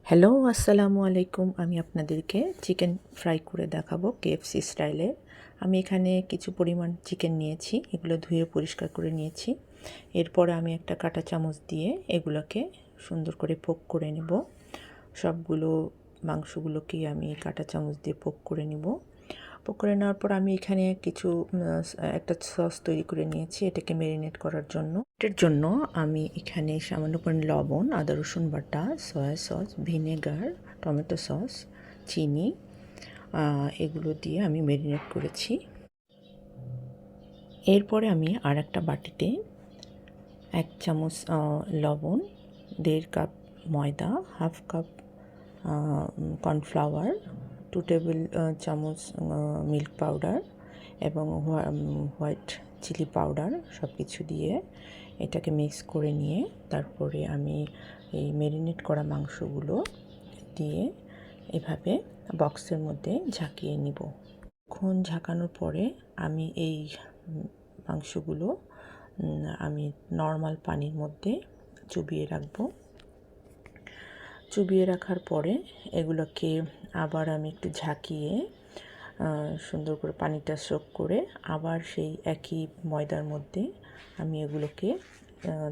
Hello, আসসালামু আলাইকুম। আমি আপনাদেরকে চিকেন ফ্রাই করে দেখাবো কেএফসি স্টাইলে। আমি এখানে কিছু পরিমাণ চিকেন নিয়েছি, এগুলো ধুয়ে পরিষ্কার করে নিয়েছি। এরপরে আমি একটা কাঁটা চামচ দিয়ে এগুলোকে সুন্দর করে পোক করে নেব। সবগুলো মাংসগুলোকেই আমি কাঁটা চামচ দিয়ে পোক করে নেব। পোক করে নেওয়ার পর আমি এখানে কিছু একটা সস তৈরি করে নিয়েছি এটাকে ম্যারিনেট করার জন্য। এটার জন্য আমি এখানে সামান্য পরিমাণ লবণ, আদা রসুন বাটা, soya sauce, vinegar, tomato sauce, চিনি এগুলো দিয়ে আমি ম্যারিনেট করেছি। এরপরে আমি আর একটা বাটিতে 1 চামচ লবণ, 1.5 কাপ ময়দা, হাফ কাপ কর্নফ্লাওয়ার, 2 টেবিল চামচ মিল্ক পাউডার এবং হোয়াইট চিলি পাউডার সব কিছু দিয়ে এটাকে মিক্স করে নিয়ে তারপরে আমি এই ম্যারিনেট করা মাংসগুলো দিয়ে এভাবে বক্সের মধ্যে ঝাঁকিয়ে নিব। এখন ঝাঁকানোর পরে আমি এই মাংসগুলো আমি নর্মাল পানির মধ্যে চুবিয়ে রাখবো। চুবিয়ে রাখার পরে এগুলোকে আবার আমি একটু ঝাঁকিয়ে সুন্দর করে পানিটা সোক করে আবার সেই একই ময়দার মধ্যে আমি এগুলোকে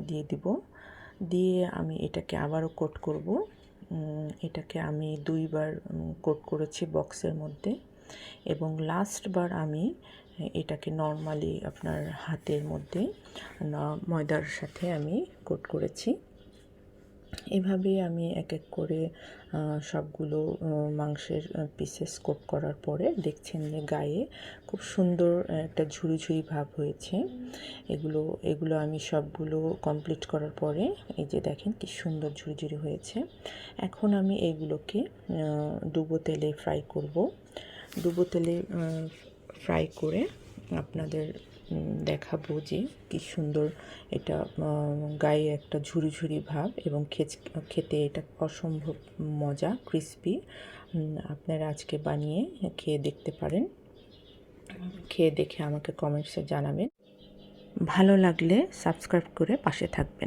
দিয়ে দিব। দিয়ে আমি এটাকে আবারও কোট করব। এটাকে আমি 2 বার কোট করেছি বক্সের মধ্যে এবং লাস্টবার আমি এটাকে নর্মালি আপনার হাতের মধ্যে ময়দার সাথে আমি কোট করেছি। এভাবে আমি এক এক করে সবগুলো মাংসের পিসেস কোট করার পরে দেখছেন যে গায়ে খুব সুন্দর একটা ঝুরি ঝুরি ভাব হয়েছে। এগুলো আমি সবগুলো কমপ্লিট করার পরে এই যে দেখেন কি সুন্দর ঝুরি ঝুরি হয়েছে। এখন আমি এইগুলোকে ডুবো তেলে ফ্রাই করব। ডুবো তেলে ফ্রাই করে আপনাদের দেখাবো যে কি সুন্দর এটা গায়ে একটা ঝুরি ঝুরি ভাব এবং খেতে এটা অসম্ভব মজা, ক্রিসপি। আপনারা আজকে বানিয়ে খেয়ে দেখতে পারেন। খেয়ে দেখে আমাকে কমেন্টসে জানাবেন। ভালো লাগলে সাবস্ক্রাইব করে পাশে থাকবেন।